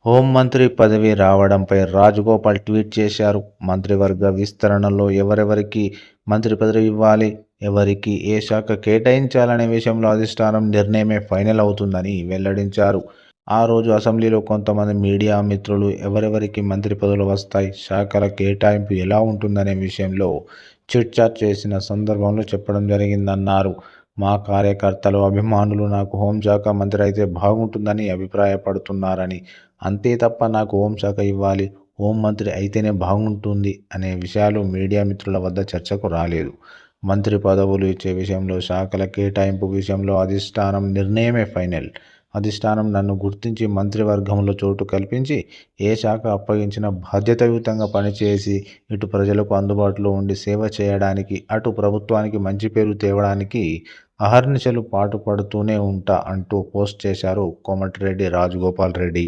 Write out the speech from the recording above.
హోంమంత్రి పదవి రావడంపై రాజగోపాల్ ట్వీట్ చేశారు. మంత్రివర్గ విస్తరణలో ఎవరెవరికి మంత్రి పదవి ఇవ్వాలి, ఎవరికి ఏ శాఖ కేటాయించాలనే విషయంలో అధిష్టానం నిర్ణయమే ఫైనల్ అవుతుందని వెల్లడించారు. ఆ రోజు అసెంబ్లీలో కొంతమంది మీడియా మిత్రులు ఎవరెవరికి మంత్రి పదవులు వస్తాయి, శాఖల కేటాయింపు ఎలా ఉంటుందనే విషయంలో చిట్చాట్ చేసిన సందర్భంలో చెప్పడం జరిగిందన్నారు. మా కార్యకర్తలు, అభిమానులు నాకు హోంశాఖ మంత్రి అయితే బాగుంటుందని అభిప్రాయపడుతున్నారని, అంతే తప్ప నాకు హోంశాఖ ఇవ్వాలి, హోంమంత్రి అయితేనే బాగుంటుంది అనే విషయాలు మీడియా మిత్రుల వద్ద చర్చకు రాలేదు. మంత్రి పదవులు ఇచ్చే విషయంలో, శాఖల కేటాయింపు విషయంలో అధిష్టానం నిర్ణయమే ఫైనల్. అధిష్టానం నన్ను గుర్తించి మంత్రివర్గంలో చోటు కల్పించి ఏ శాఖ అప్పగించినా బాధ్యతాయుతంగా పనిచేసి ఇటు ప్రజలకు అందుబాటులో ఉండి సేవ చేయడానికి, అటు ప్రభుత్వానికి మంచి పేరు తేవడానికి అహర్నిశలు పాటుపడుతూనే ఉంటా అంటూ పోస్ట్ చేశారు కోమటిరెడ్డి రాజగోపాల్ రెడ్డి.